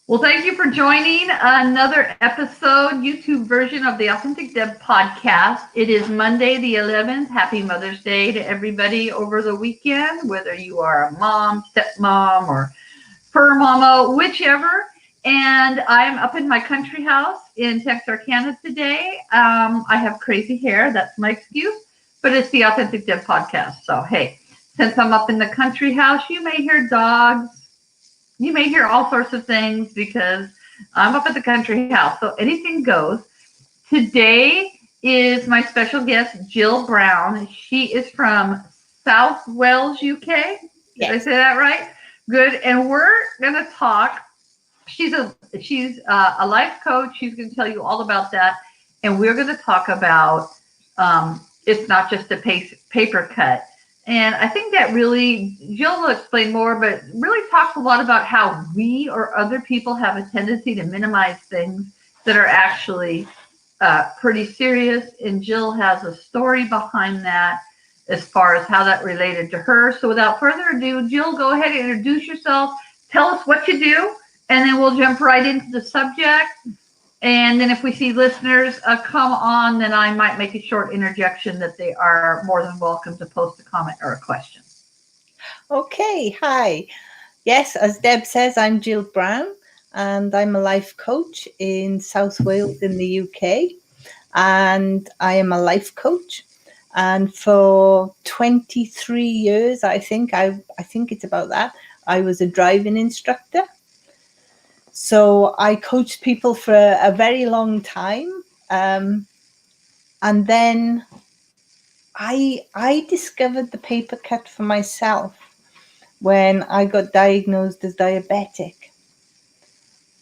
Well, thank you for joining another episode, YouTube version of the Authentic Deb podcast. It is Monday the 11th. Happy Mother's Day to everybody over the weekend, whether you are a mom, stepmom, or fur mama, whichever. And I'm up in my country house in Texarkana today. I have crazy hair. That's my excuse, but it's the Authentic Deb podcast. So, hey, since I'm up in the country house, you may hear dogs. You may hear all sorts of things because I'm up at the country house. So anything goes. Today is my special guest, Jill Brown. She is from South Wales, UK. Did I say that right? Good. And we're going to talk. She's a life coach. She's going to tell you all about that. And we're going to talk about it's not just a paper cut. And I think that really, Jill will explain more, but really talks a lot about how we or other people have a tendency to minimize things that are actually pretty serious. And Jill has a story behind that as far as how that related to her. So without further ado, Jill, go ahead and introduce yourself. Tell us what you do, and then we'll jump right into the subject. And then if we see listeners come on, then I might make a short interjection that they are more than welcome to post a comment or a question. Okay, hi. Yes, as Deb says, I'm Jill Brown, and I'm a life coach in South Wales in the UK. And I am a life coach. And for 23 years, I think it's about that, I was a driving instructor. So I coached people for a very long time. And then I discovered the paper cut for myself when I got diagnosed as diabetic.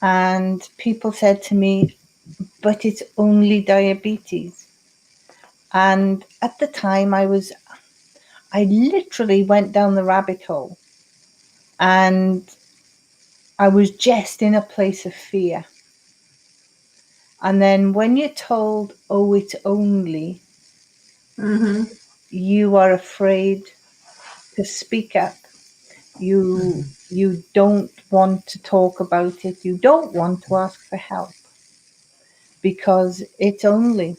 And people said to me, but it's only diabetes. And at the time I literally went down the rabbit hole, and I was just in a place of fear. And then when you're told, oh, it's only, you are afraid to speak up. You don't want to talk about it. You don't want to ask for help because it's only.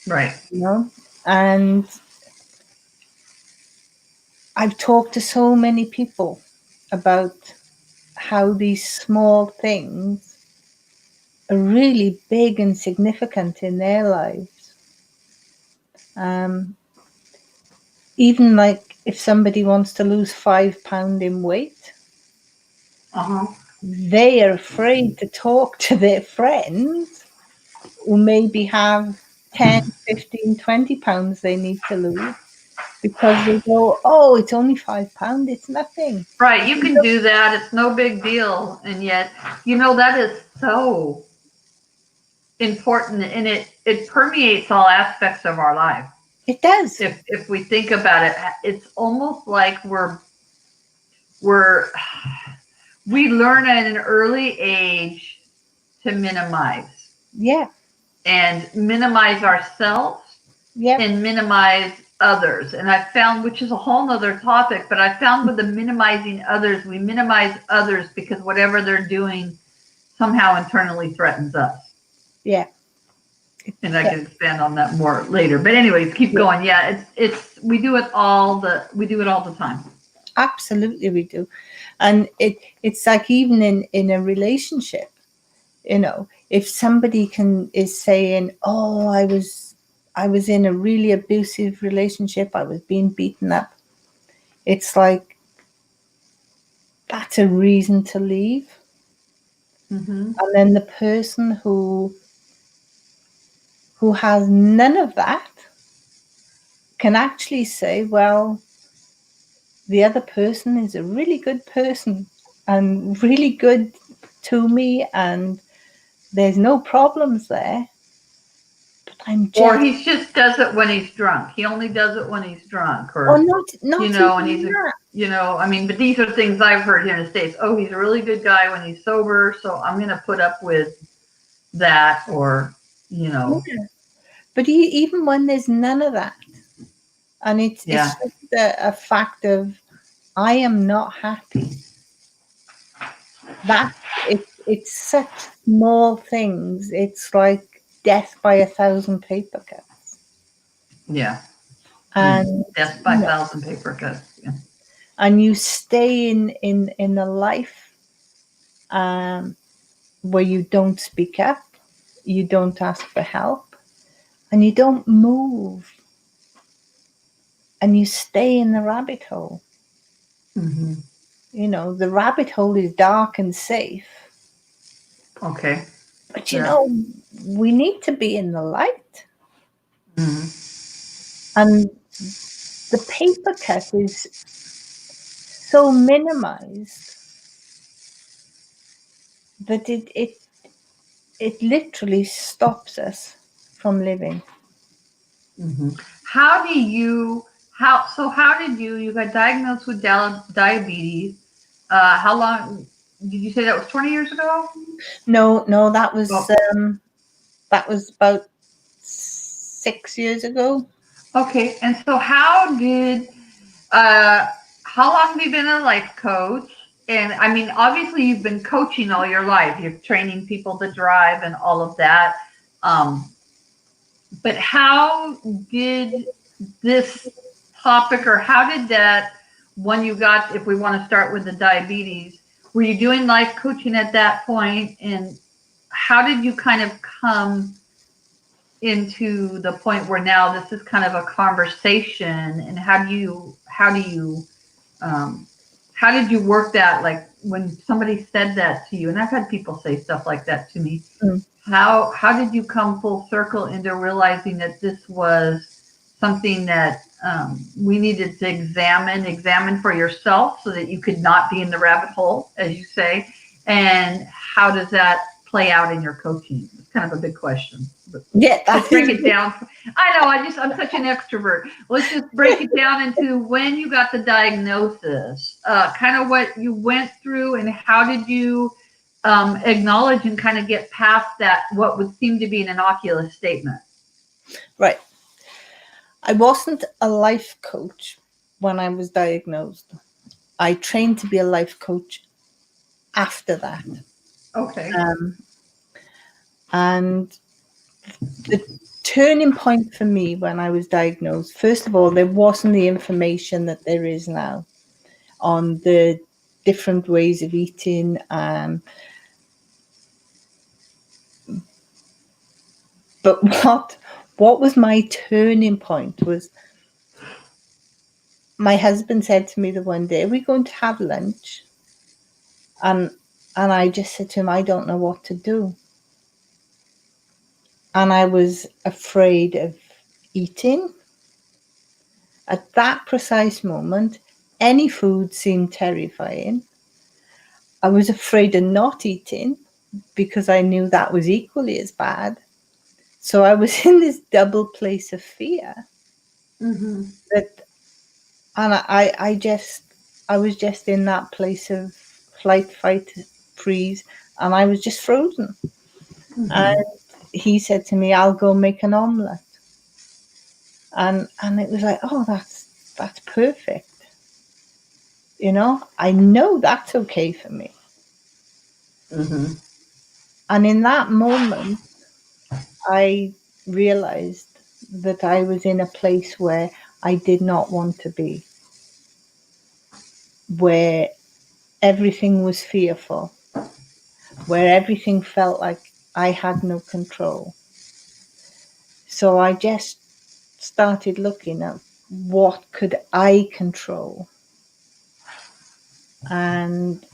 Right. You know? And I've talked to so many people about how these small things are really big and significant in their lives. Even like if somebody wants to lose 5 pounds in weight, they are afraid to talk to their friends who maybe have 10, 15, 20 pounds they need to lose, because they go, oh, it's only 5 pounds, it's nothing. Right, you can do that, it's no big deal. And yet, that is so important, and it permeates all aspects of our life. It does. If we think about it, it's almost like we learn at an early age to minimize. Yeah. And minimize ourselves. Yeah. And minimize others. And I found, which is a whole nother topic, but I found with the minimizing others, we minimize others because whatever they're doing somehow internally threatens us. Yeah. And I can expand on that more later. But anyways, keep going. Yeah, we do it all the time. Absolutely, we do. And it's like even in a relationship, if somebody is saying, oh, I was in a really abusive relationship, I was being beaten up, it's like, that's a reason to leave. And then the person who has none of that can actually say, well, the other person is a really good person and really good to me, and there's no problems there. But or he just does it when he's drunk. He only does it when he's drunk, or not and he's but these are things I've heard here in the States. Oh, he's a really good guy when he's sober, so I'm going to put up with that, or Yeah. But even when there's none of that, and it's just a fact of, I am not happy. That it's such small things. It's like death by 1,000 paper cuts. Yeah. And Death by you know, 1,000 paper cuts. Yeah. and you stay in a life where you don't speak up, you don't ask for help, and you don't move, and you stay in the rabbit hole. Mm-hmm. You know, the rabbit hole is dark and safe, Okay. but you Yeah. know, we need to be in the light. Mm-hmm. And the paper cut is so minimized that it literally stops us from living. Mm-hmm. How do you how did you got diagnosed with diabetes? How long did you say that was 20 years ago? No, Oh, that was about 6 years ago. okay. And so uh how long have you been a life coach? And I mean, obviously you've been coaching all your life. You're training people to drive and all of that. Um, but how did this topic, or how did that, when you got, if we want to start with the diabetes, were you doing life coaching at that point? And how did you kind of come into the point where now this is kind of a conversation? And um, how did you work that? Like when somebody said that to you, and I've had people say stuff like that to me. Mm. How did you come full circle into realizing that this was something that we needed to examine for yourself, so that you could not be in the rabbit hole, as you say? And how does that play out in your coaching? It's kind of a big question, but Yeah, let's that break is. it down. I know, I'm such an extrovert. Let's just break it down into when you got the diagnosis, kind of what you went through, and how did you acknowledge and kind of get past that, what would seem to be an innocuous statement. Right. I wasn't a life coach when I was diagnosed. I trained to be a life coach after that. Okay. Um, and the turning point for me when I was diagnosed, first of all, there wasn't the information that there is now on the different ways of eating. But what was my turning point was my husband said to me the one day, "Are we going to have lunch?" And I just said to him, "I don't know what to do." And I was afraid of eating. At that precise moment, any food seemed terrifying. I was afraid of not eating because I knew that was equally as bad. So I was in this double place of fear Mm-hmm. that, and I was just in that place of flight, fight, freeze, and I was just frozen. Mm-hmm. And he said to me, "I'll go make an omelette." And it was like, oh, that's perfect. You know, I know that's okay for me. Mm-hmm. And in that moment, I realized that I was in a place where I did not want to be, where everything was fearful, where everything felt like I had no control. So I just started looking at what could I control, and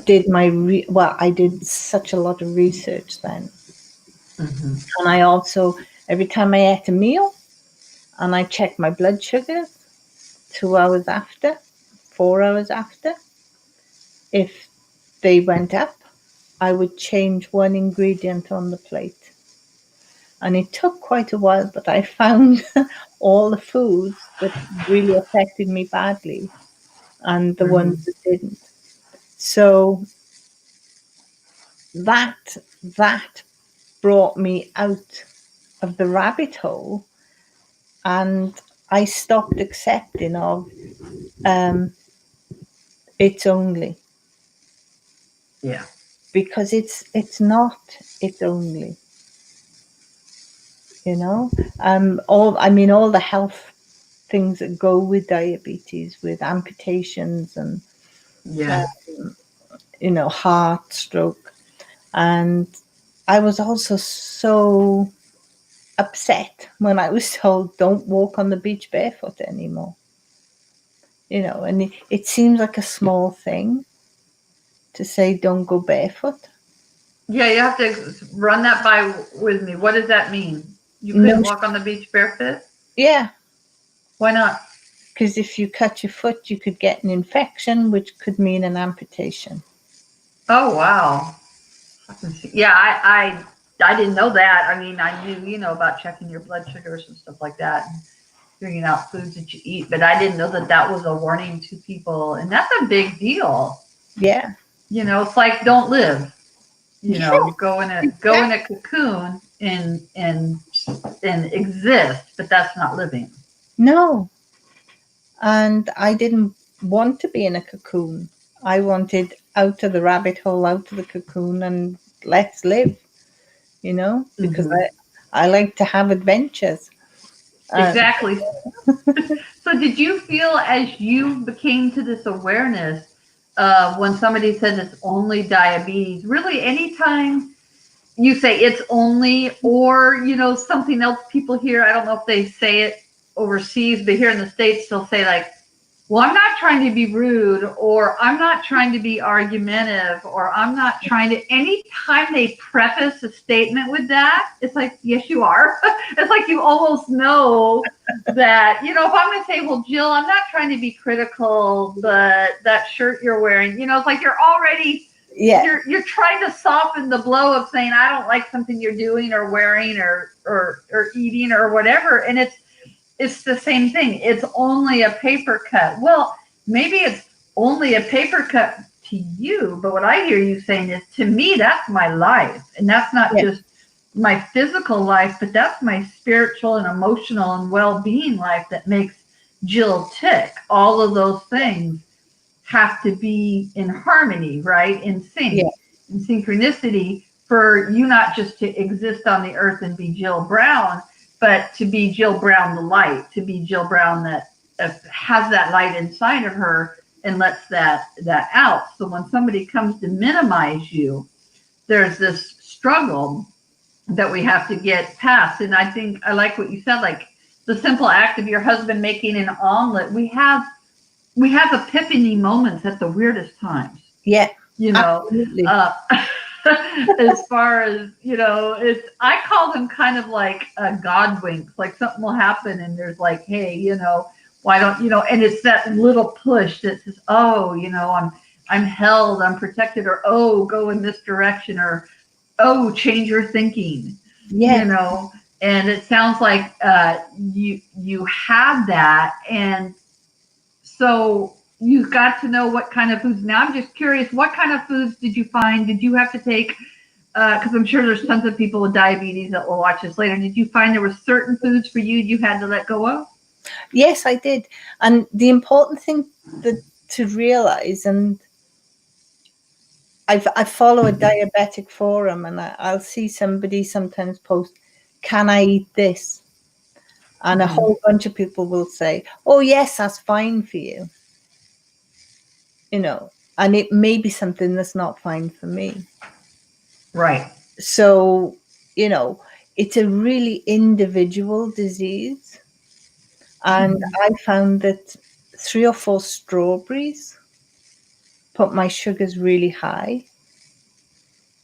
did I did such a lot of research then. Mm-hmm. And I also, every time I ate a meal, and I checked my blood sugars 2 hours after, 4 hours after, if they went up, I would change one ingredient on the plate. And it took quite a while, but I found all the foods that really affected me badly and the Mm-hmm. ones that didn't. So that brought me out of the rabbit hole, and I stopped accepting of um, it's only. Yeah. because it's not it only, you know. All the health things that go with diabetes, with amputations and Yeah. heart, stroke. And I was also so upset when I was told don't walk on the beach barefoot anymore. And it seems like a small thing to say don't go barefoot. Yeah, you have to run that by with me. What does that mean? You couldn't No, walk on the beach barefoot? yeah, Why not? because if you cut your foot, you could get an infection, which could mean an amputation. Oh wow. Yeah, I didn't know that. I mean, I knew, about checking your blood sugars and stuff like that and figuring out foods that you eat, but I didn't know that that was a warning to people. And that's a big deal. Yeah. It's like don't live. Yeah, You go in exactly. a cocoon and exist, but that's not living. No. And I didn't want to be in a cocoon. I wanted out of the rabbit hole, out of the cocoon, and let's live, because Hmm. I like to have adventures. Uh, Exactly. So did you feel as you became to this awareness when somebody says it's only diabetes, really anytime you say it's only, or, something else people hear, I don't know if they say it overseas, but here in the States, they'll say like, well, I'm not trying to be rude, or I'm not trying to be argumentative, or I'm not trying to, anytime they preface a statement with that, it's like, yes, you are. It's like you almost know that, if I'm going to say, well, Jill, I'm not trying to be critical, but that shirt you're wearing, it's like you're already, yeah, you're trying to soften the blow of saying, I don't like something you're doing or wearing or eating or whatever. And it's the same thing. It's only a paper cut. Well, maybe it's only a paper cut to you, but what I hear you saying is, to me, that's my life. And that's not yeah, just my physical life, but that's my spiritual and emotional and well-being life that makes Jill tick. All of those things have to be in harmony, right? In yeah, sync, in synchronicity, for you not just to exist on the earth and be Jill Brown, but to be Jill Brown the light, to be Jill Brown that has that light inside of her and lets that out. So when somebody comes to minimize you, there's this struggle that we have to get past. And I think I like what you said, like the simple act of your husband making an omelet. We have epiphany moments at the weirdest times, yeah, you know. absolutely. Uh, as far as, it's, I call them kind of like God winks. Like something will happen and there's like, hey, why don't and it's that little push that says, oh, I'm held, I'm protected, or oh, go in this direction, or oh, change your thinking, you Yes, know. And it sounds like you had that, and so you got to know what kind of foods. Now I'm just curious, what kind of foods did you find? Did you have to take? Because I'm sure there's tons of people with diabetes that will watch this later. Did you find there were certain foods for you had to let go of? yes, I did. And the important thing that to realize, and I follow a diabetic forum, and I'll see somebody sometimes post, "Can I eat this?" And a Hmm. whole bunch of people will say, "Oh, yes, that's fine for you," and it may be something that's not fine for me. Right. So, you know, it's a really individual disease. And Hmm. I found that 3 or 4 strawberries put my sugars really high.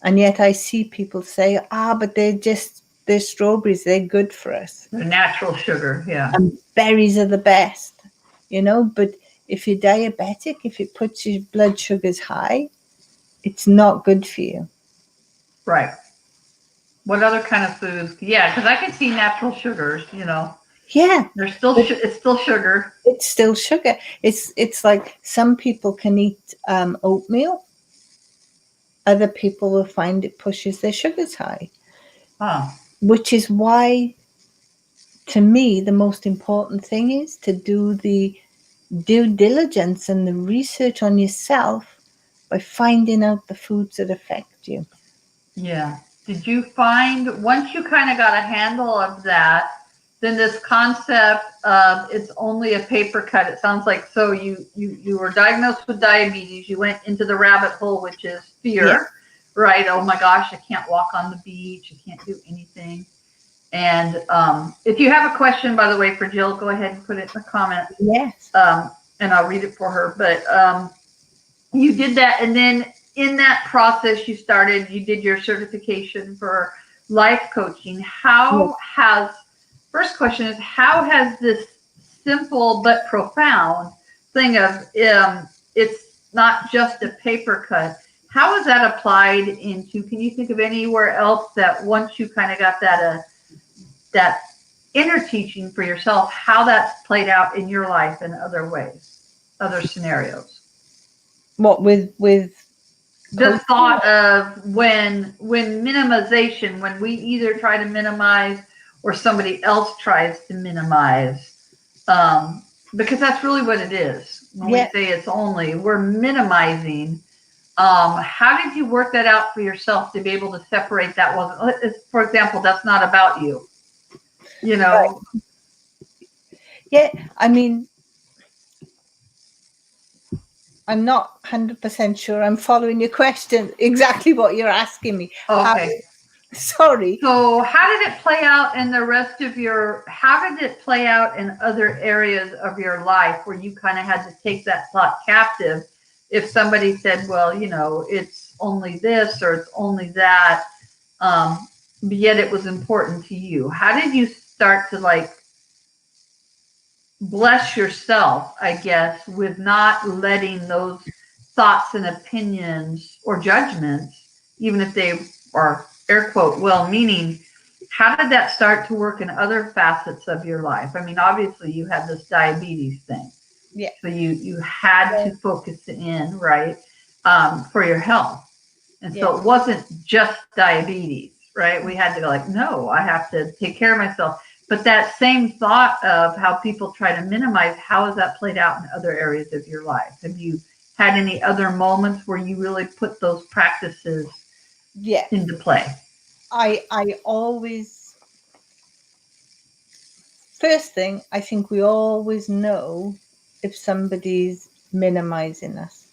And yet I see people say, but they're strawberries, they're good for us. The natural sugar, yeah. And berries are the best, but if you're diabetic, if it puts your blood sugars high, it's not good for you. Right. What other kind of foods? Yeah, because I can see natural sugars. Yeah, They're still but it's still sugar. it's still sugar. It's like some people can eat oatmeal. Other people will find it pushes their sugars high, Huh. which is why, to me, the most important thing is to do the due diligence and the research on yourself by finding out the foods that affect you. Yeah. Did you find once you kind of got a handle of that, then this concept of it's only a paper cut, it sounds like so you were diagnosed with diabetes, you went into the rabbit hole, which is fear, Yes. right? Oh my gosh, I can't walk on the beach, I can't do anything. And if you have a question, by the way, for Jill, go ahead and put it in the comment. Yes. And I'll read it for her. But you did that, and then in that process, you did your certification for life coaching. First question is, how has this simple but profound thing of it's not just a paper cut, how is that applied into, can you think of anywhere else that once you kind of got that inner teaching for yourself, how that's played out in your life in other ways, other scenarios? What with The thought of when minimization, when we either try to minimize or somebody else tries to minimize, because that's really what it is. When we say it's only, we're minimizing. How did you work that out for yourself to be able to separate that? For example, that's not about you. You know. Right. Yeah, I mean, I'm not 100% sure I'm following your question, exactly what you're asking me. Okay. Sorry. So how did it play out in how did it play out in other areas of your life where you kind of had to take that thought captive? If somebody said, well, it's only this or it's only that, but yet it was important to you. How did you start to bless yourself, I guess, with not letting those thoughts and opinions or judgments, even if they are air quote well-meaning, how did that start to work in other facets of your life? I mean, obviously you had this diabetes thing. Yeah. So you had to focus in, right, for your health. And so it wasn't just diabetes, right? We had to go no, I have to take care of myself. But that same thought of how people try to minimize, how has that played out in other areas of your life? Have you had any other moments where you really put those practices into play? I always, first thing, I think we always know if somebody's minimizing us.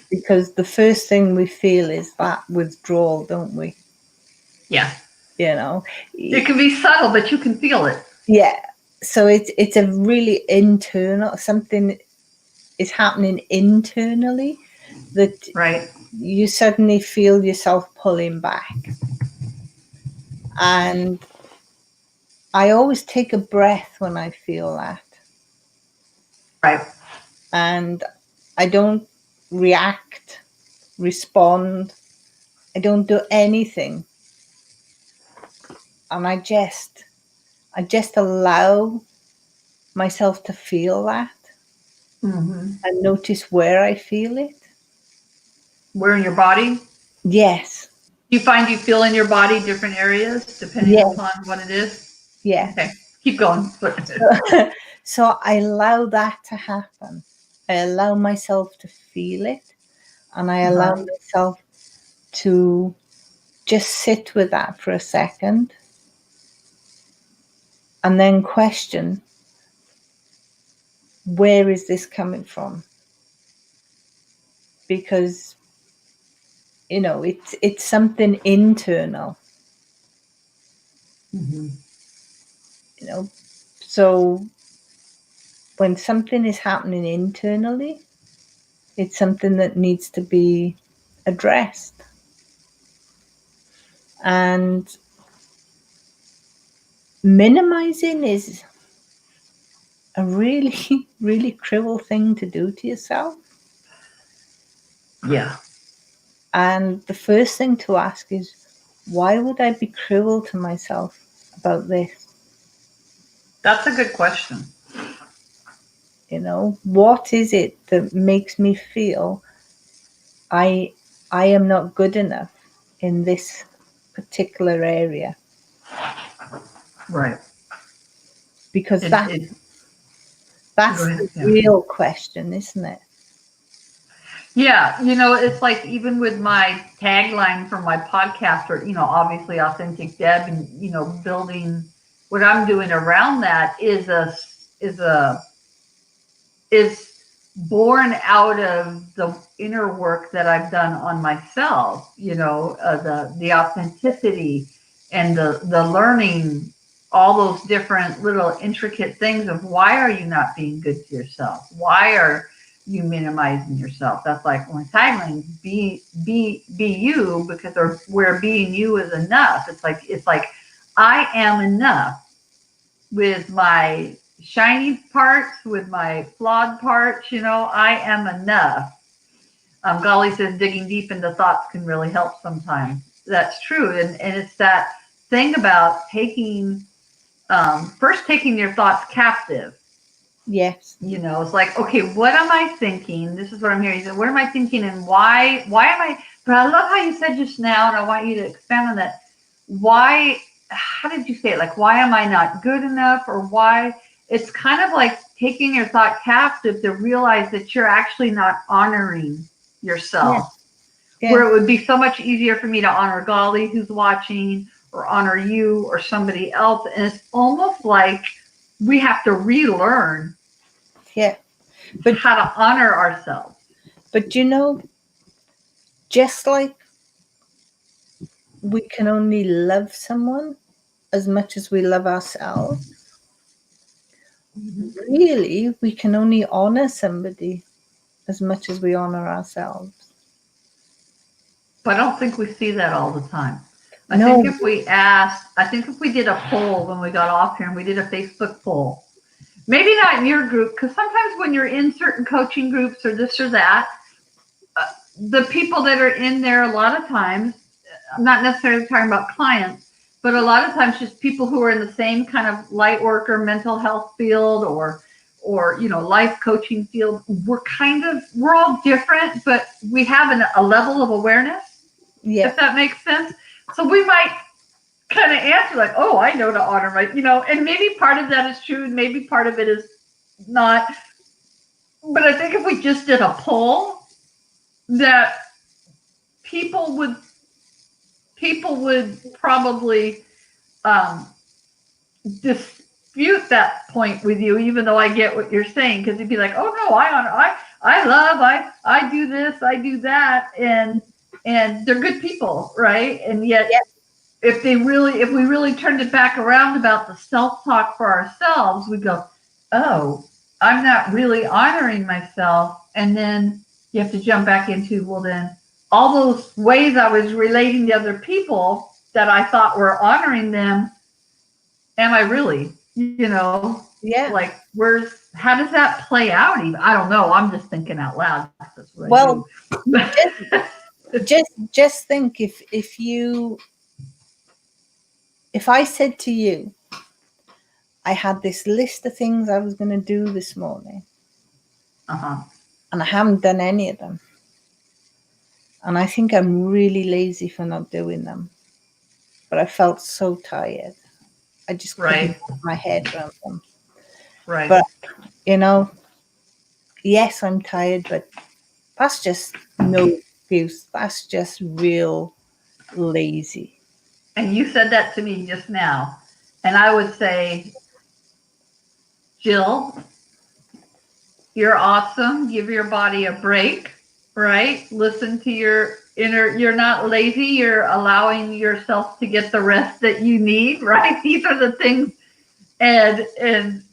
Because the first thing we feel is that withdrawal, don't we? Yeah. It can be subtle, but you can feel it. Yeah. So it's a really internal, something is happening internally that you suddenly feel yourself pulling back. And I always take a breath when I feel that. Right. And I don't react, respond. I don't do anything. And I just allow myself to feel that and notice where I feel it. Where in your body? Yes. You find you feel in your body different areas depending upon what it is? Yeah. Okay. Keep going. So I allow that to happen. I allow myself to feel it, and I allow myself to just sit with that for a second and then question, where is this coming from? Because it's something internal. So when something is happening internally, it's something that needs to be addressed. And minimizing is a really, really cruel thing to do to yourself. Yeah. And the first thing to ask is, why would I be cruel to myself about this? That's a good question. What is it that makes me feel I am not good enough in this particular area? Right. Because that's the real question, isn't it? Yeah, you know, it's like even with my tagline for my podcast, or obviously Authentic Deb, and building what I'm doing around that is a is born out of the inner work that I've done on myself. The authenticity and the learning all those different little intricate things of why are you not being good to yourself? Why are you minimizing yourself? That's like when tagline be you, because or where being you is enough. It's like I am enough with my shiny parts, with my flawed parts. I am enough. Golly says digging deep into thoughts can really help sometimes. That's true. And it's that thing about first taking your thoughts captive. Yes. It's like, okay, what am I thinking? This is what I'm hearing. You said, what am I thinking, and why am I? But I love how you said just now, and I want you to expand on that. Why? How did you say it? Like, why am I not good enough, or why? It's kind of like taking your thought captive to realize that you're actually not honoring yourself. Yeah. Where it would be so much easier for me to honor Golly who's watching, or honor you or somebody else. And it's almost like we have to relearn But how to honor ourselves. But just like we can only love someone as much as we love ourselves, really, we can only honor somebody as much as we honor ourselves. But I don't think we see that all the time. I No. think if we did a poll when we got off here, and we did a Facebook poll, maybe not in your group, because sometimes when you're in certain coaching groups or this or that, the people that are in there a lot of times, I'm not necessarily talking about clients, but a lot of times just people who are in the same kind of light worker, mental health field, or life coaching field. We're all different, but we have a level of awareness, if that makes sense. So we might kind of answer like, oh, I know to honor my, and maybe part of that is true, and maybe part of it is not. But I think if we just did a poll, that people would probably dispute that point with you, even though I get what you're saying, because you'd be like, oh no, I do this, I do that, and they're good people, right? And yet, if we really turned it back around about the self-talk for ourselves, we go, oh, I'm not really honoring myself. And then you have to jump back into, well, then all those ways I was relating to other people that I thought were honoring them, am I really? Like, how does that play out? Even I don't know. I'm just thinking out loud. That's what I do. just think if I said to you, I had this list of things I was going to do this morning, and I haven't done any of them, and I think I'm really lazy for not doing them, but I felt so tired. I just couldn't put my head around them. Right. But yes, I'm tired, but that's just no excuse. That's just real lazy. And you said that to me just now, and I would say, Jill, you're awesome. Give your body a break, right? Listen to your inner. You're not lazy. You're allowing yourself to get the rest that you need, right? These are the things. And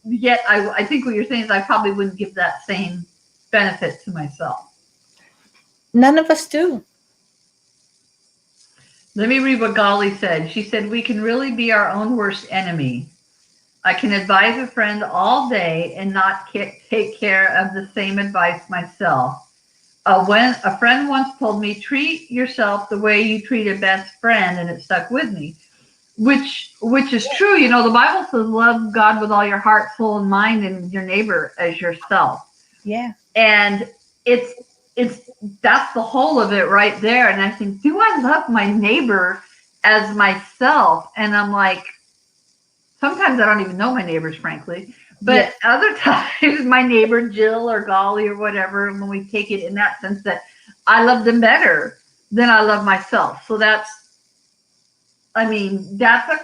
yet I think what you're saying is I probably wouldn't give that same benefit to myself. None of us do. Let me read what Golly said. She said, we can really be our own worst enemy. I can advise a friend all day and not take care of the same advice myself. When a friend once told me, treat yourself the way you treat a best friend, and it stuck with me, which is true. The Bible says, love God with all your heart, soul, and mind, and your neighbor as yourself. Yeah. And that's the whole of it right there. And I think, do I love my neighbor as myself? And I'm like, sometimes I don't even know my neighbors, frankly. But other times, my neighbor Jill or Golly or whatever, when we take it in that sense that I love them better than I love myself. So I think that's a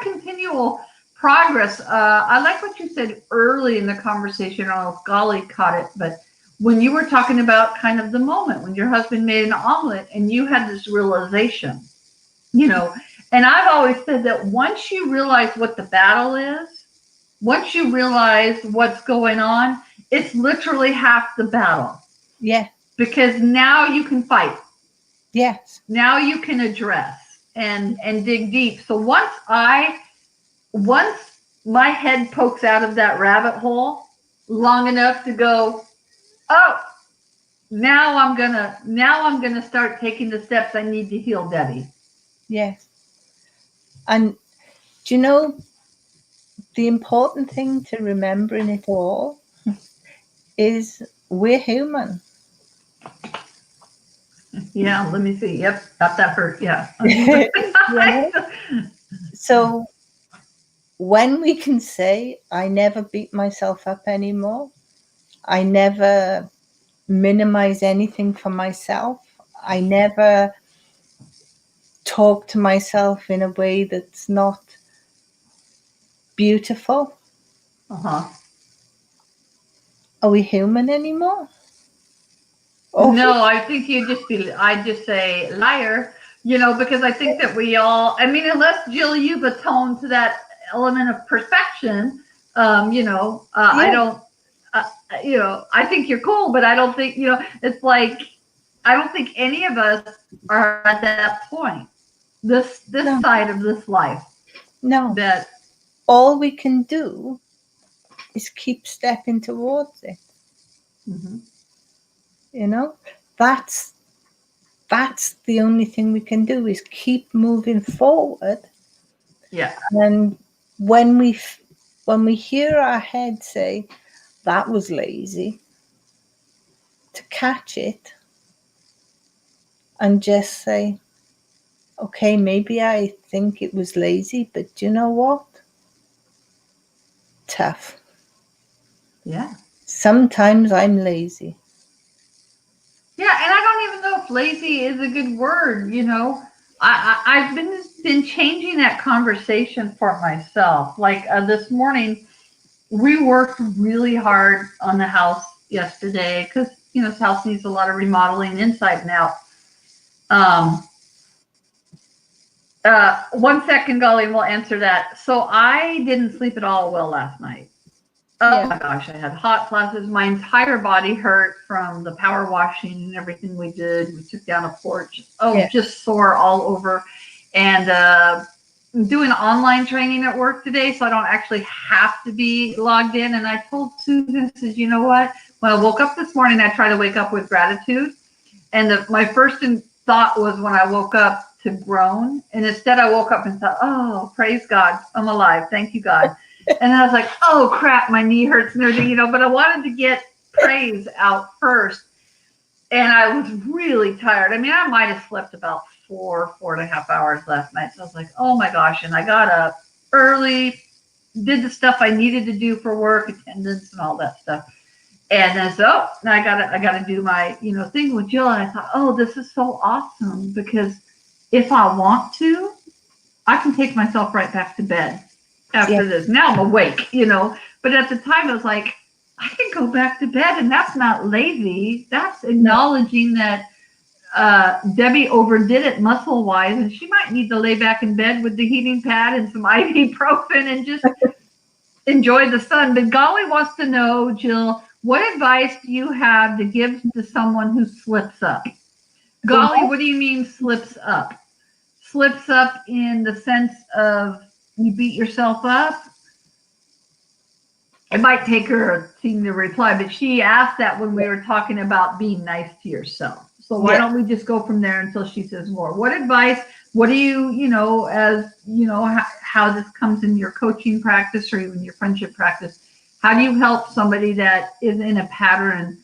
continual progress. I like what you said early in the conversation. I don't know if Golly caught it, but when you were talking about kind of the moment when your husband made an omelet and you had this realization, you know, and I've always said that once you realize what the battle is, once you realize what's going on, it's literally half the battle Yeah. because now you can fight. Yes. Now you can address and dig deep. So once my head pokes out of that rabbit hole long enough to go, oh, now I'm gonna start taking the steps I need to heal Debbie. Yes. And do you know the important thing to remember in it all is we're human. Yeah, let me see. Yep, got that hurt. Yeah. So when we can say, I never beat myself up anymore, I never minimize anything for myself, I never talk to myself in a way that's not beautiful. Uh-huh. Are we human anymore? No, I think I just say liar, because I think that unless Jill, you've atoned to that element of perfection, I don't, I think you're cool, but I don't think, it's like, I don't think any of us are at that point, this No. side of this life. No. That all we can do is keep stepping towards it. Mm-hmm. That's the only thing we can do is keep moving forward. Yeah. And when we hear our head say that was lazy, to catch it and just say, okay, maybe I think it was lazy, but do you know what? Tough. Yeah. Sometimes I'm lazy. Yeah, and I don't even know if lazy is a good word. I've been changing that conversation for myself. Like this morning, we worked really hard on the house yesterday because this house needs a lot of remodeling inside and out. 1 second, Golly, we'll answer that. So I didn't sleep at all well last night. Oh my gosh, I had hot flashes. My entire body hurt from the power washing and everything we did. We took down a porch. Just sore all over. And I'm doing online training at work today, so I don't actually have to be logged in. And I told Susan, I says, you know what? When I woke up this morning, I try to wake up with gratitude. And my first thought was when I woke up to groan. And instead I woke up and thought, oh, praise God, I'm alive. Thank you, God. And then I was like, oh crap, my knee hurts and everything, but I wanted to get praise out first. And I was really tired. I might have slept about 4.5 hours last night. So I was like, oh my gosh. And I got up early, did the stuff I needed to do for work, attendance and all that stuff. And then now I gotta do my, thing with Jill. And I thought, oh, this is so awesome because if I want to, I can take myself right back to bed after this. Now I'm awake, but at the time I was like, I can go back to bed, and that's not lazy. That's acknowledging that Debbie overdid it muscle wise, and she might need to lay back in bed with the heating pad and some ibuprofen and just enjoy the sun. But Golly wants to know, Jill, what advice do you have to give to someone who slips up? Golly, what do you mean slips up? Slips up in the sense of you beat yourself up? It might take her a thing to reply, but she asked that when we were talking about being nice to yourself. So why don't we just go from there until she says more? What advice, what do you, how this comes in your coaching practice or even your friendship practice, how do you help somebody that is in a pattern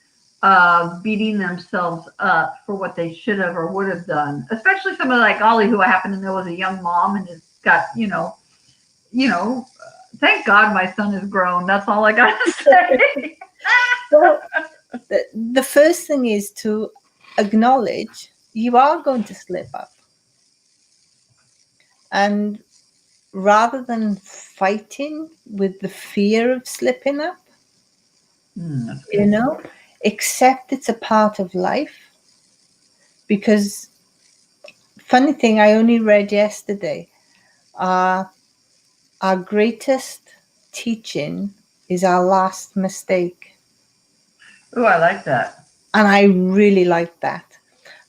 of beating themselves up for what they should have or would have done, especially somebody like Ollie, who I happen to know is a young mom and has got, thank God my son is grown. That's all I got to say. Well, the first thing is to acknowledge you are going to slip up. And rather than fighting with the fear of slipping up, That's you good. know, accept it's a part of life. Because, funny thing, I only read yesterday, our greatest teaching is our last mistake. Oh, I like that. And I really liked that.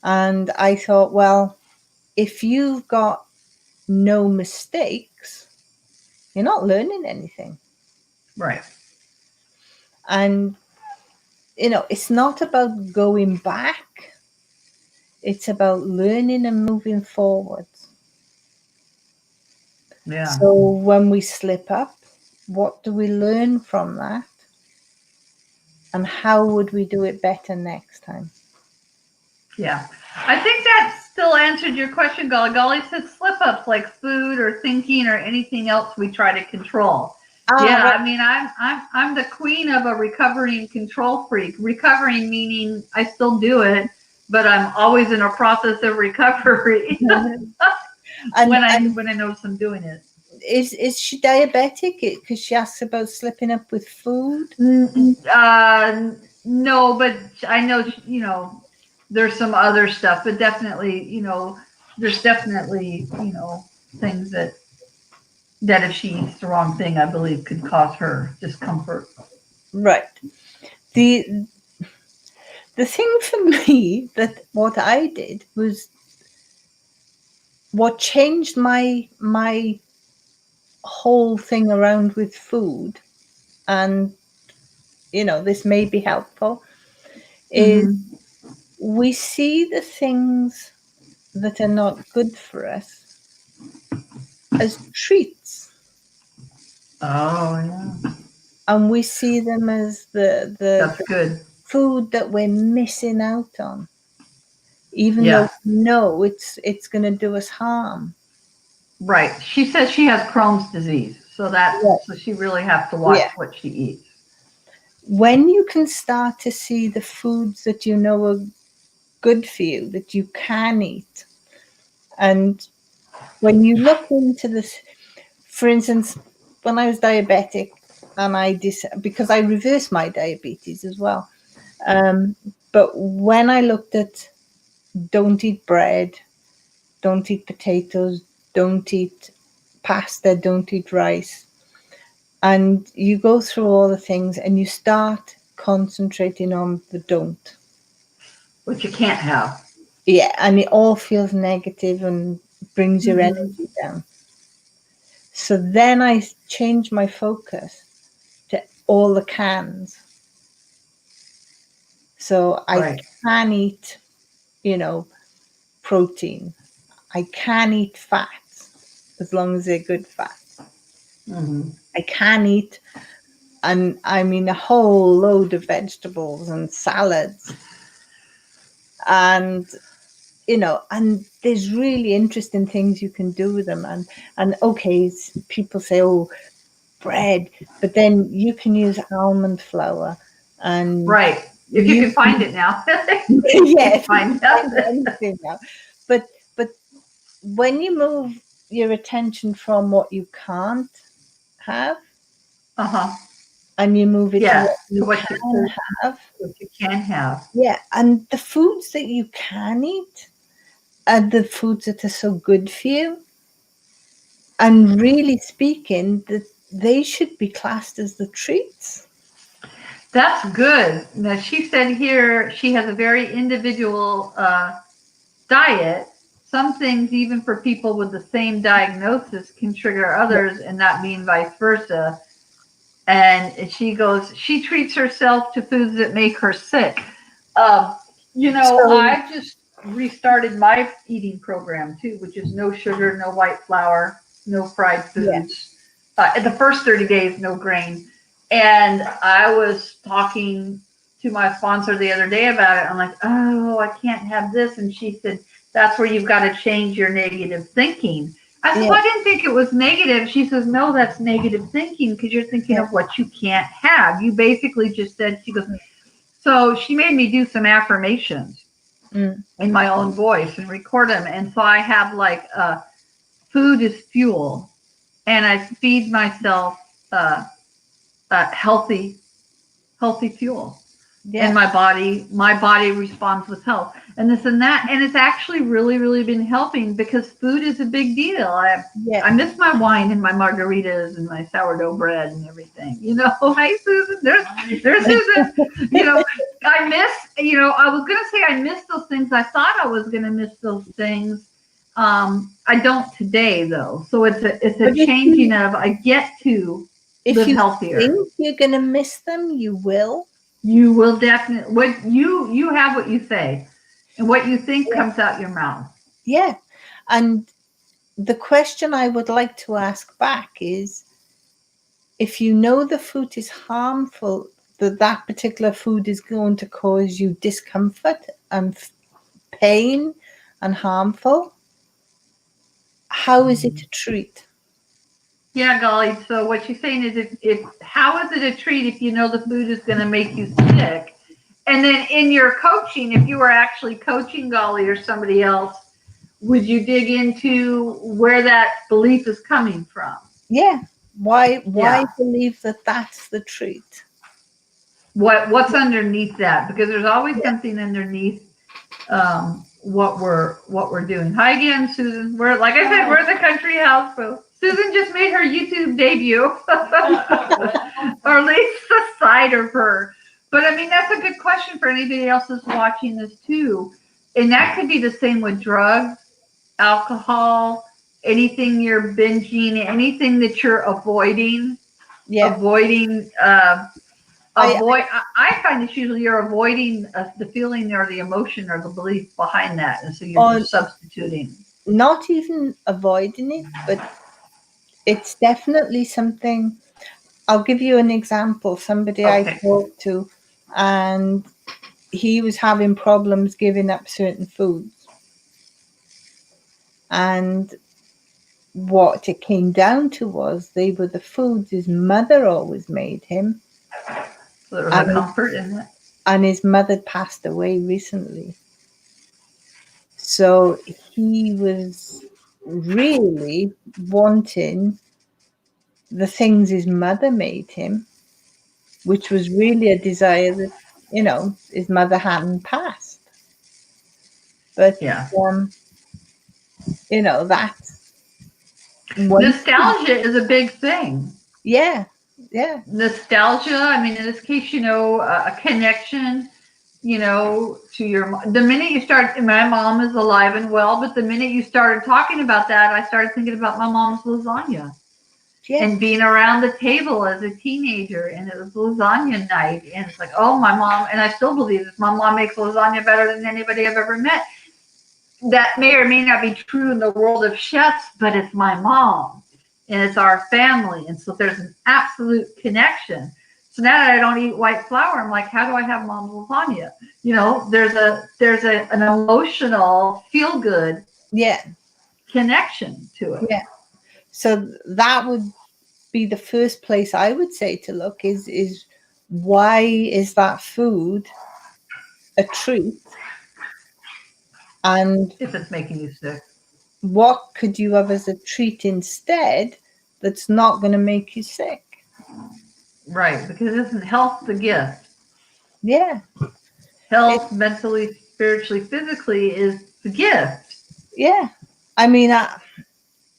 And I thought, well, if you've got no mistakes, you're not learning anything. Right. And, it's not about going back, it's about learning and moving forward. Yeah. So when we slip up, what do we learn from that? And how would we do it better next time? Yeah. I think that still answered your question, Golly. Golly said slip ups like food or thinking or anything else we try to control. Yeah, Right. I mean, I'm the queen of a recovering control freak. Recovering meaning I still do it, but I'm always in a process of recovery and when and I notice I'm doing it. is she diabetic? Because she asks about slipping up with food. No, but I know there's some other stuff, but definitely there's definitely things that if she eats the wrong thing, I believe could cause her discomfort. Right. The the thing for me that what I did was what changed my whole thing around with food, and this may be helpful, is Mm-hmm. we see the things that are not good for us as treats, Oh yeah, and we see them as that's the good. food that we're missing out on, even though Yeah, we know it's going to do us harm. right. She says she has Crohn's disease, Right. so she really has to watch Yeah. what she eats. When you can start to see the foods that you know are good for you, that you can eat, and when you look into this, for instance, when I was diabetic, and because I reversed my diabetes as well. But when I looked at don't eat bread, don't eat potatoes, don't eat pasta, don't eat rice, and you go through all the things and you start concentrating on the don't. What you can't have. Yeah, and it all feels negative and brings your Mm-hmm. energy down. So then I changed my focus to all the cans. So I Right. can eat, protein. I can eat fats as long as they're good fats. Mm-hmm. I can eat, and I mean, a whole load of vegetables and salads. And, and there's really interesting things you can do with them. And okay, people say, oh, bread, but then you can use almond flour, and Right. If you you can find it now, you can yes, you can find out. find anything now. But when you move your attention from what you can't have Uh huh. and you move it to Yeah. what To you what you can have, can have. yeah, and the foods that you can eat are the foods that are so good for you. And really speaking, that they should be classed as the treats. That's good. Now she said here she has a very individual diet. Some things, even for people with the same diagnosis, can trigger Yeah. others, and not mean vice versa. And she goes, she treats herself to foods that make her sick. Um, So I just restarted my eating program too, which is no sugar, no white flour, no fried yeah, foods. The first 30 days, no grain. And I was talking to my sponsor the other day about it. I'm like, oh, I can't have this. And she said, that's where you've got to change your negative thinking. I said, yeah, well, I didn't think it was negative. She says, no, that's negative thinking because you're thinking yeah, of what you can't have. You basically just said, she goes, so she made me do some affirmations. in my own voice and record them. And so I have like food is fuel, and I feed myself healthy fuel. And Yeah. my body responds with health and this and that, and it's actually really been helping because food is a big deal. I Yeah. miss my wine and my margaritas and my sourdough bread and everything, Hi Susan, there's Susan. I miss, I was gonna say I miss those things. I thought I was gonna miss those things. I don't today though, so it's a But changing of I get to if live you healthier. think you're going to miss them, you will. You will definitely, what you have what you say, and what you think Yeah. comes out your mouth. Yeah. And the question I would like to ask back is, if you know the food is harmful, that particular food is going to cause you discomfort and pain and harmful, how is it a treat? Yeah, golly. So what she's saying is, if how is it a treat if you know the food is going to make you sick? And then in your coaching, if you were actually coaching Golly or somebody else, would you dig into where that belief is coming from? Yeah. Why Yeah. believe that that's the treat? What's underneath that? Because there's always Yeah. something underneath what we're doing. Hi again, Susan. We're, like I said, we're at the country house. So Susan just made her YouTube debut, or at least the side of her. But I mean, that's a good question for anybody else that's watching this too. And that could be the same with drugs, alcohol, anything you're binging, anything that you're avoiding. Yeah. Avoiding I I find it's usually you're avoiding the feeling or the emotion or the belief behind that, and so you're on just substituting. not even avoiding it, but it's definitely something. I'll give you an example. Somebody I Okay. talked to, and he was having problems giving up certain foods. And what it came down to was they were the foods his mother always made him. So there was a And, comfort in it. and his mother passed away recently. So he was really wanting the things his mother made him, which was really a desire that, his mother hadn't passed. But, Yeah. that's one. Nostalgia is a big thing. Yeah, yeah, Nostalgia. I mean, in this case, a connection. To the minute you start. My mom is alive and well, but the minute you started talking about that, I started thinking about my mom's lasagna. yeah, And being around the table as a teenager, and it was lasagna night, and it's like, oh, my mom, and I still believe this, my mom makes lasagna better than anybody I've ever met. That may or may not be true in the world of chefs, but it's my mom and it's our family, and so there's an absolute connection. So now that I don't eat white flour, I'm like, how do I have mom's lasagna? There's an emotional feel good yeah, connection to it. yeah. So that would be the first place I would say to look is why is that food a treat, and If it's making you sick. what could you have as a treat instead that's not going to make you sick? Right, because isn't health the gift? Yeah, it, Health, mentally, spiritually, physically, is the gift. yeah. I mean,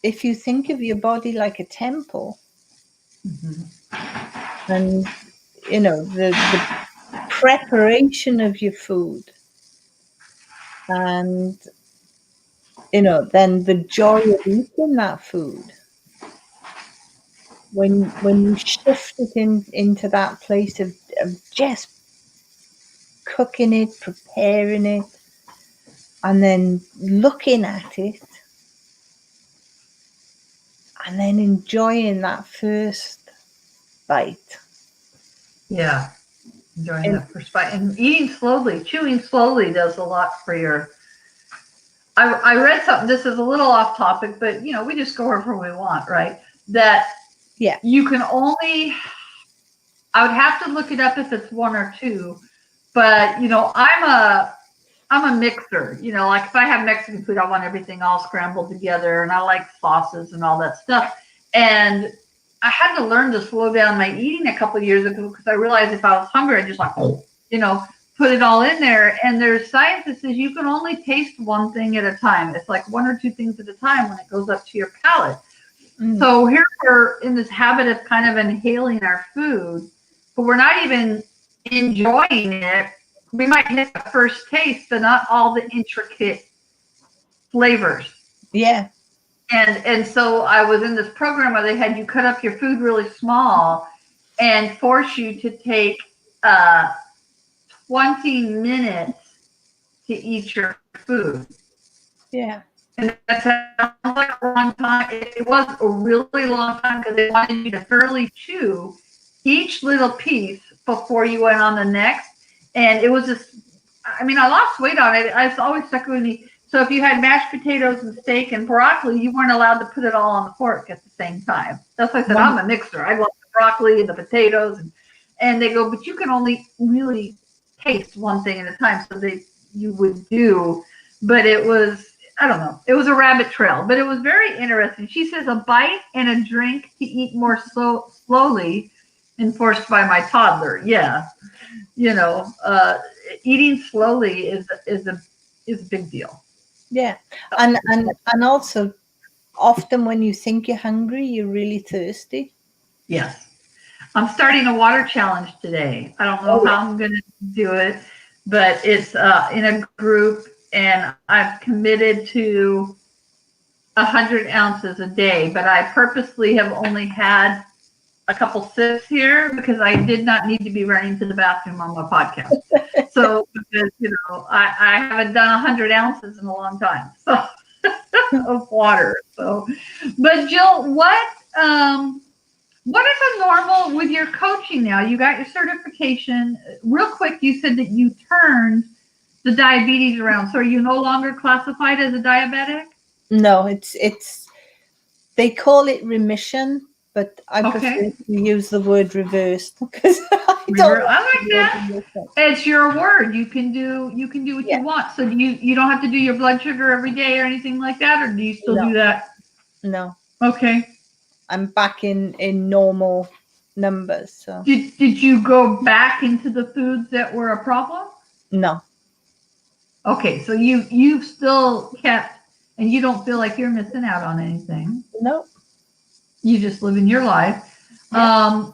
if you think of your body like a temple, and the preparation of your food, and then the joy of eating that food, when you shift it into that place of just cooking it, preparing it, and then looking at it, and then enjoying that first bite. Yeah, enjoying And that first bite and eating slowly, chewing slowly does a lot for your. I read something. This is a little off topic, but we just go wherever we want, right? That yeah, you can only. I would have to look it up if it's one or two, but I'm a I'm a mixer. Like if I have Mexican food, I want everything all scrambled together, and I like sauces and all that stuff. And I had to learn to slow down my eating a couple of years ago because I realized if I was hungry, I just like, put it all in there. And there's science that says you can only taste one thing at a time. It's like one or two things at a time when it goes up to your palate. So here we're in this habit of kind of inhaling our food, but we're not even enjoying it. We might hit the first taste, but not all the intricate flavors. Yeah. And so I was in this program where they had you cut up your food really small and force you to take 20 minutes to eat your food. Yeah. And that sounds like a long time. It was a really long time because they wanted you to thoroughly chew each little piece before you went on the next. And it was just, I lost weight on it. I was always stuck with me. So if you had mashed potatoes and steak and broccoli, you weren't allowed to put it all on the fork at the same time. That's why I said I'm a mixer. I want the broccoli and the potatoes. And they go, but you can only really taste one thing at a time. So you would do. But it was, I don't know. It was a rabbit trail, but it was very interesting. She says a bite and a drink to eat more slowly, enforced by my toddler. Yeah, eating slowly is a big deal. Yeah, and also often when you think you're hungry, you're really thirsty. Yes, I'm starting a water challenge today. I don't know how I'm going to do it, but it's in a group. And I've committed to 100 ounces a day, but I purposely have only had a couple sips here because I did not need to be running to the bathroom on my podcast. So, because, I haven't done 100 ounces in a long time of water. So, but Jill, what is a normal with your coaching now? You got your certification. Real quick, you said that you turned the diabetes around. So are you no longer classified as a diabetic? No, it's they call it remission, but I prefer to use the word reversed because I like that. It's your word. You can do what you want. So you don't have to do your blood sugar every day or anything like that, or do you still do that? No. Okay. I'm back in normal numbers. So did you go back into the foods that were a problem? No. Okay, so you've still kept, and you don't feel like you're missing out on anything. No. You just live in your life. Yeah.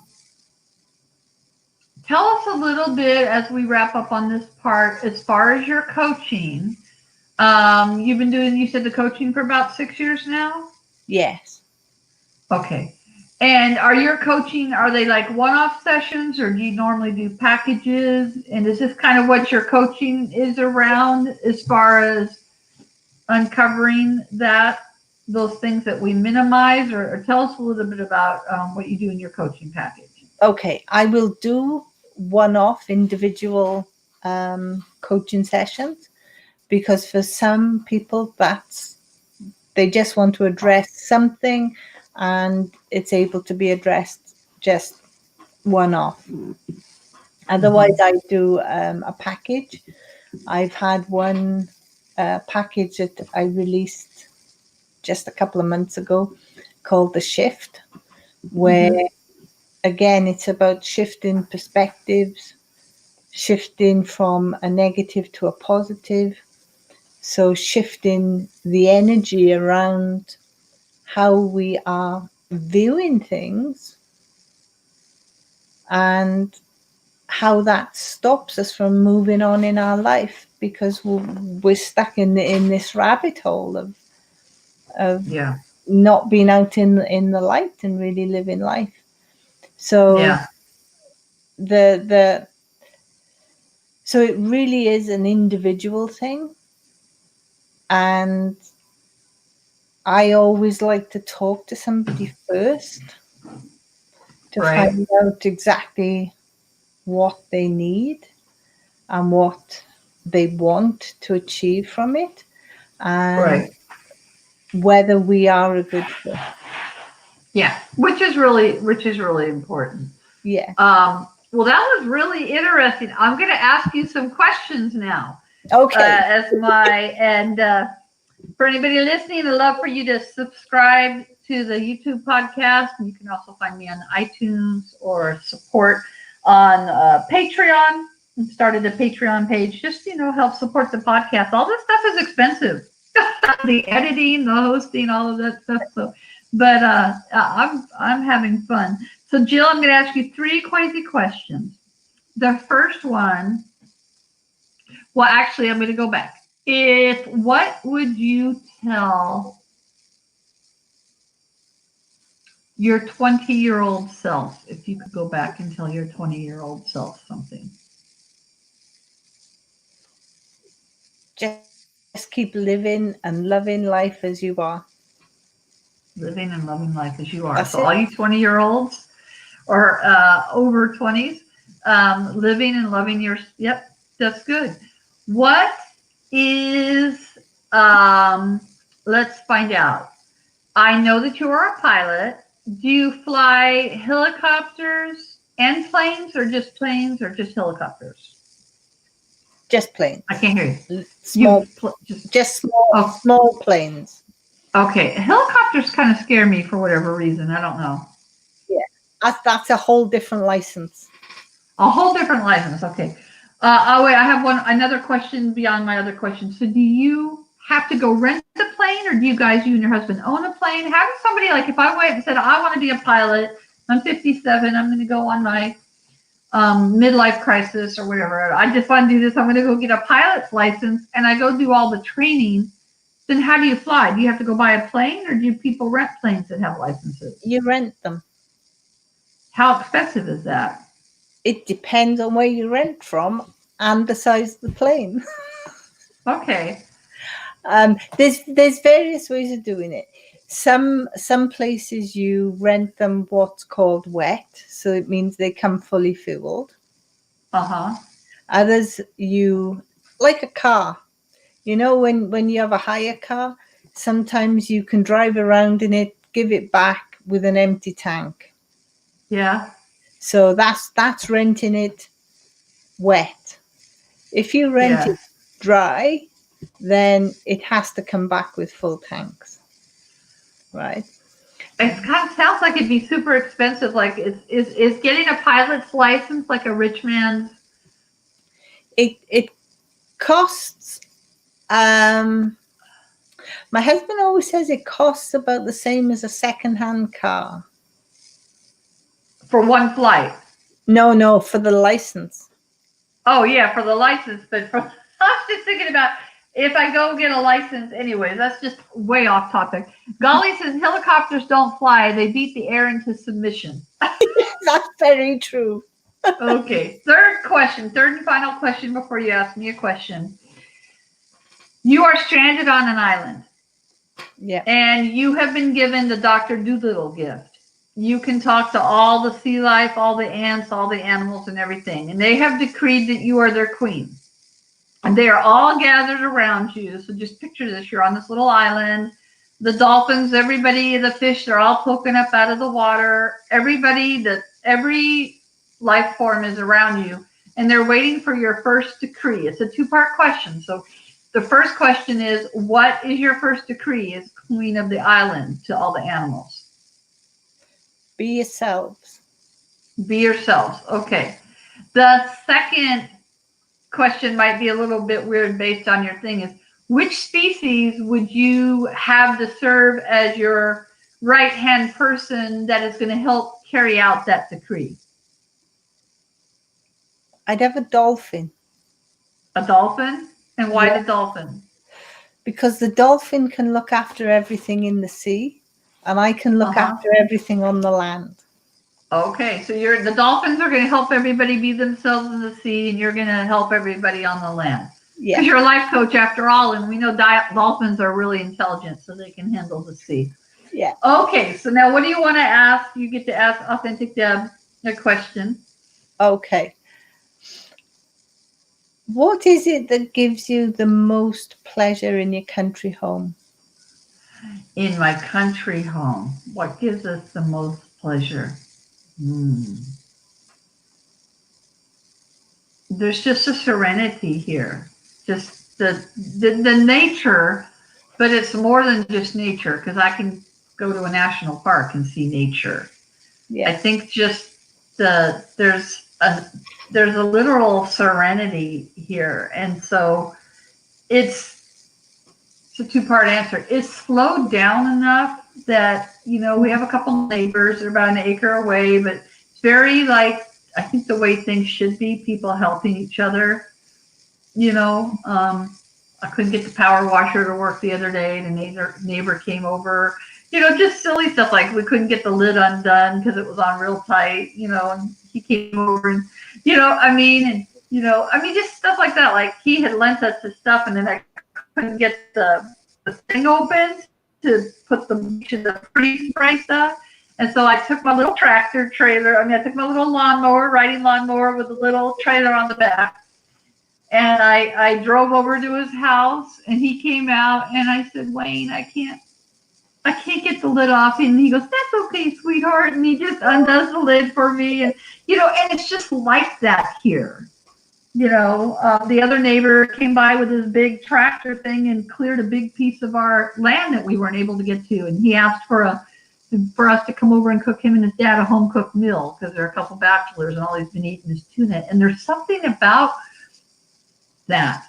Tell us a little bit as we wrap up on this part, as far as your coaching. You've been doing, you said the coaching for about 6 years now? Yes. Okay. And are they like one-off sessions, or do you normally do packages? And is this kind of what your coaching is around as far as uncovering those things that we minimize, or tell us a little bit about what you do in your coaching package? Okay. I will do one-off individual coaching sessions because for some people they just want to address something and it's able to be addressed just one-off. Otherwise, I do a package. I've had one package that I released just a couple of months ago called The Shift, where, again, it's about shifting perspectives, shifting from a negative to a positive. So shifting the energy around how we are viewing things and how that stops us from moving on in our life because we're stuck in this rabbit hole of not being out in the light and really living life. So so it really is an individual thing, and I always like to talk to somebody first to find out exactly what they need and what they want to achieve from it, and whether we are a good fit. Yeah, which is really important. Yeah. Well, that was really interesting. I'm going to ask you some questions now. Okay. For anybody listening, I'd love for you to subscribe to the YouTube podcast. And you can also find me on iTunes or support on Patreon. I started a Patreon page just, help support the podcast. All this stuff is expensive. The editing, the hosting, all of that stuff. But I'm having fun. So Jill, I'm going to ask you 3 crazy questions. The first one, well, actually, I'm going to go back. What would you tell your 20-year-old self if you could go back and tell your 20-year-old self something? Just keep living and loving life as you are. Living and loving life as you are. That's so it. All you 20-year-olds or over 20s, living and loving your, yep, that's good. What is, let's find out. I know that you are a pilot. Do you fly helicopters and planes or just helicopters? Just planes. I can't hear you. Small, just small planes. Okay. Helicopters kind of scare me for whatever reason. I don't know. Yeah. That's a whole different license. A whole different license. Okay. Wait, I have another question beyond my other question. So do you have to go rent the plane, or do you and your husband own a plane? How does somebody, like, if I went and said, I want to be a pilot, I'm 57, I'm going to go on my midlife crisis or whatever. I just want to do this. I'm going to go get a pilot's license, and I go do all the training. Then how do you fly? Do you have to go buy a plane, or do people rent planes that have licenses? You rent them. How expensive is that? It depends on where you rent from and the size of the plane. Okay. There's various ways of doing it. Some places you rent them what's called wet, so it means they come fully fueled. Others you, like a car. When you have a hire car, sometimes you can drive around in it, give it back with an empty tank. Yeah. So that's renting it wet. If you rent it dry, then it has to come back with full tanks. Right? It kind of sounds like it'd be super expensive. Like, is getting a pilot's license like a rich man's? It costs. My husband always says it costs about the same as a second-hand car. For one flight? No, for the license. Oh, yeah, for the license. But I was just thinking about if I go get a license anyways. That's just way off topic. Golly says helicopters don't fly. They beat the air into submission. That's very true. Okay. Third and final question before you ask me a question. You are stranded on an island. Yeah. And you have been given the Dr. Dolittle gift. You can talk to all the sea life, all the ants, all the animals, and everything. And they have decreed that you are their queen. And they are all gathered around you. So just picture this. You're on this little island. The dolphins, everybody, the fish, they're all poking up out of the water. Every life form is around you. And they're waiting for your first decree. It's a 2-part question. So the first question is, what is your first decree as queen of the island to all the animals? Be yourselves. Be yourselves. Okay. The second question might be a little bit weird based on your thing is, which species would you have to serve as your right-hand person that is going to help carry out that decree? I'd have a dolphin. A dolphin? And why the dolphin? Because the dolphin can look after everything in the sea, and I can look after everything on the land. Okay, so the dolphins are going to help everybody be themselves in the sea, and you're going to help everybody on the land. Yeah. Because you're a life coach after all, and we know dolphins are really intelligent, so they can handle the sea. Yeah. Okay, so now what do you want to ask? You get to ask Authentic Deb a question. Okay. What is it that gives you the most pleasure in your country home? In my country home, what gives us the most pleasure? There's just a serenity here. just the nature, but it's more than just nature because I can go to a national park and see nature. Yeah. I think just there's a literal serenity here, and so it's a two-part answer. It's slowed down enough that, we have a couple neighbors. They're about an acre away, but it's very like, I think the way things should be, people helping each other. I couldn't get the power washer to work the other day. The neighbor came over, just silly stuff like we couldn't get the lid undone because it was on real tight, and he came over and, just stuff like that. Like he had lent us his stuff and then I couldn't get the thing open to put the pretty spray stuff. And so I took my little tractor trailer. I took my little riding lawnmower with a little trailer on the back. And I drove over to his house and he came out and I said, Wayne, I can't get the lid off. And he goes, that's okay, sweetheart. And he just undoes the lid for me. And, and it's just like that here. The other neighbor came by with his big tractor thing and cleared a big piece of our land that we weren't able to get to. And he asked for us to come over and cook him and his dad a home cooked meal because they're a couple bachelors and all he's been eating is tuna. And there's something about that.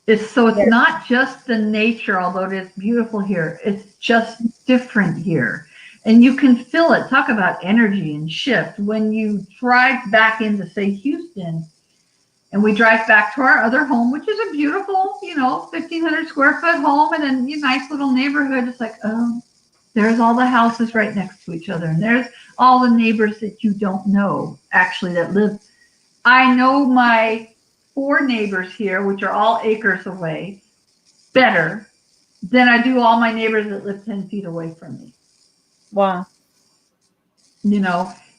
It's not just the nature, although it is beautiful here. It's just different here. And you can feel it. Talk about energy and shift. When you drive back into, say, Houston, and we drive back to our other home, which is a beautiful, 1,500 square foot home and a nice little neighborhood. It's like, oh, there's all the houses right next to each other. And there's all the neighbors that you don't know, actually, that live. I know my 4 neighbors here, which are all acres away, better than I do all my neighbors that live 10 feet away from me. Wow.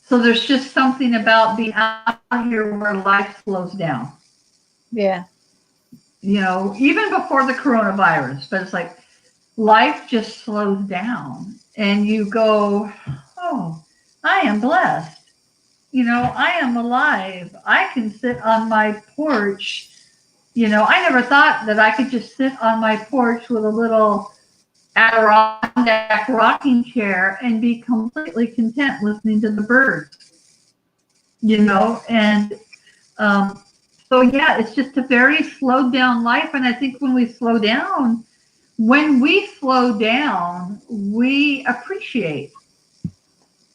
So there's just something about being out here where life slows down. Yeah. Even before the coronavirus, but it's like life just slows down and you go, oh, I am blessed. I am alive. I can sit on my porch. I never thought that I could just sit on my porch with a little Adirondack rocking chair and be completely content listening to the birds, and so yeah, it's just a very slowed down life. And I think when we slow down, we appreciate.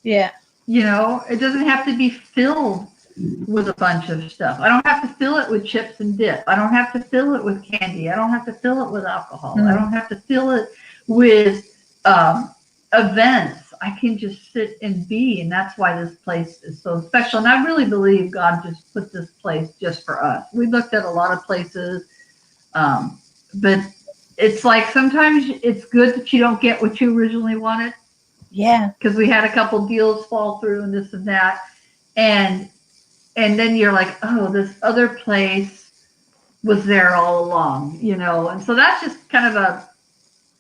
Yeah. It doesn't have to be filled with a bunch of stuff. I don't have to fill it with chips and dip. I don't have to fill it with candy. I don't have to fill it with alcohol. I don't have to fill it with events. I can just sit and be, and that's why this place is so special. And I really believe God just put this place just for us. We looked at a lot of places, but it's like sometimes it's good that you don't get what you originally wanted. Yeah. Because we had a couple deals fall through and this and that. And then you're like, oh, this other place was there all along, And so that's just kind of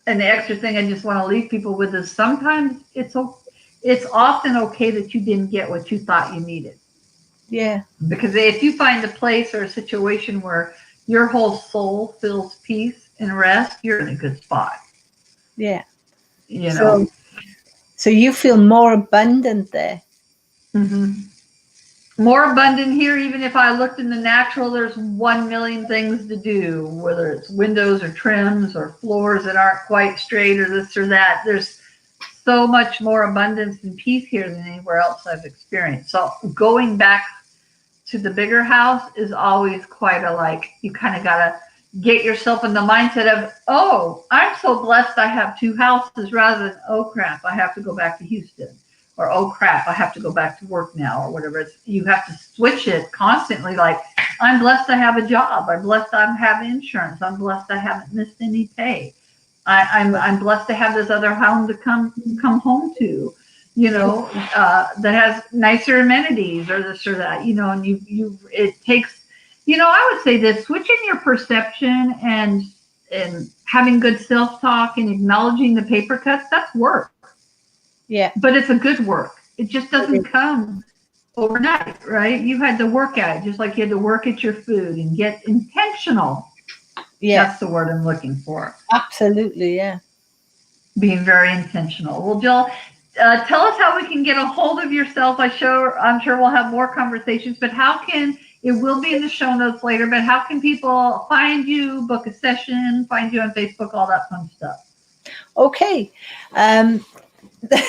an extra thing I just want to leave people with is sometimes it's often okay that you didn't get what you thought you needed. Yeah. Because if you find a place or a situation where your whole soul feels peace and rest, you're in a good spot. Yeah. So you feel more abundant there. Mm-hmm. More abundant here, even if I looked in the natural, there's 1 million things to do, whether it's windows or trims or floors that aren't quite straight or this or that. There's so much more abundance and peace here than anywhere else I've experienced. So going back to the bigger house is always quite you kind of got to get yourself in the mindset of, oh, I'm so blessed I have 2 houses rather than, oh, crap, I have to go back to Houston. Or, oh, crap, I have to go back to work now, or whatever. You have to switch it constantly. Like, I'm blessed I have a job. I'm blessed I have insurance. I'm blessed I haven't missed any pay. I'm blessed to have this other home to come home to, that has nicer amenities or this or that, and it takes, I would say this, switching your perception and having good self-talk and acknowledging the paper cuts, that's work. Yeah. But it's a good work. It just doesn't come overnight, right? You had to work at it, just like you had to work at your food and get intentional Yeah, That's the word I'm looking for. absolutely. Yeah. Being very intentional. Well, Jill, tell us how we can get a hold of yourself. I'm sure we'll have more conversations, but it will be in the show notes later, but how can people find you, book a session, find you on Facebook, all that fun stuff? Okay.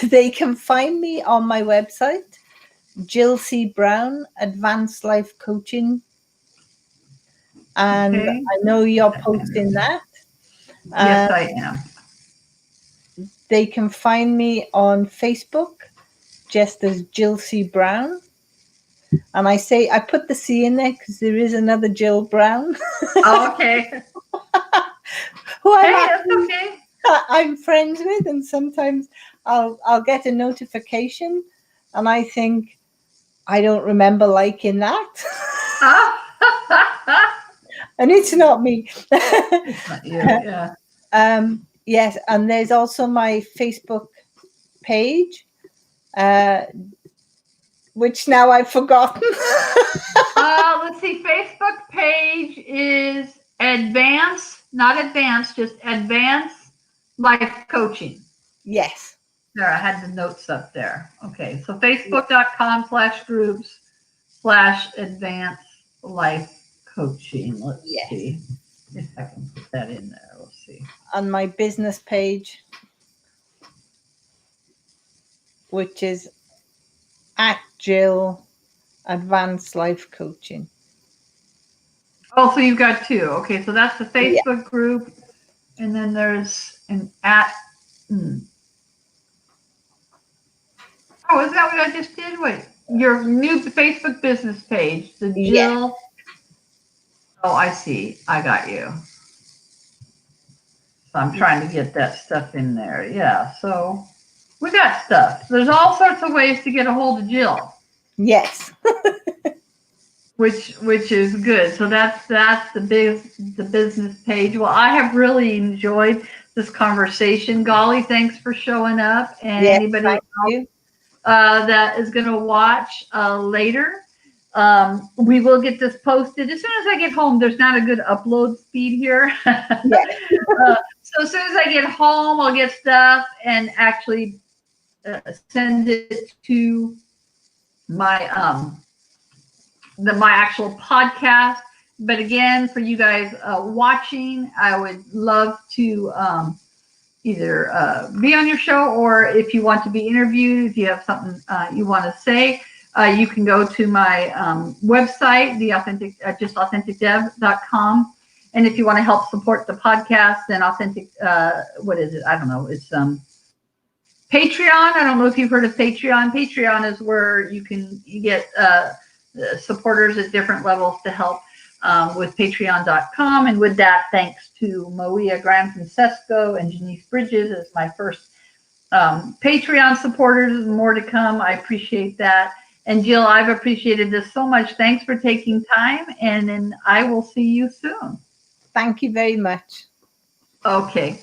They can find me on my website, Jill C. Brown, Advanced Life Coaching. And Okay. I know you're posting that. Yes, I am. They can find me on Facebook, just as Jill C. Brown. And I put the C in there because there is another Jill Brown Oh, okay. who Hey, that's okay. I'm friends with, and sometimes I'll get a notification and I think I don't remember liking that. And it's not me. It's not you, yeah. Yes, and there's also my Facebook page, which now I've forgotten. Let's see. Facebook page is just Advanced Life Coaching. Yes. There, I had the notes up there. Okay, so facebook.com/groups/advanced life coaching. Let's see if I can put that in there. Let's see. On my business page, which is @Jill Advanced Life Coaching. Oh, so you've got two. Okay, so that's the Facebook group, and then there's an @ Oh, is that what I just did? Wait, your new Facebook business page, the Jill. Oh, I see. I got you. So I'm trying to get that stuff in there. Yeah, so we got stuff. There's all sorts of ways to get a hold of Jill. Yes. which is good. So that's the business page. Well, I have really enjoyed this conversation. Golly, thanks for showing up. And anybody else that is going to watch later, we will get this posted as soon as I get home. There's not a good upload speed here. So as soon as I get home, I'll get stuff and actually send it to my my actual podcast. But again, for you guys watching, I would love to either be on your show, or if you want to be interviewed, if you have something you want to say, you can go to my website, just authenticdeb.com. And if you want to help support the podcast, then what is it? I don't know. It's Patreon. I don't know if you've heard of Patreon. Patreon is where you get supporters at different levels to help with patreon.com. And with that, thanks to Maria Gran-Francesco and Janice Bridges as my first Patreon supporters. More to come. I appreciate that. And Jill, I've appreciated this so much. Thanks for taking time, and then I will see you soon. Thank you very much. Okay.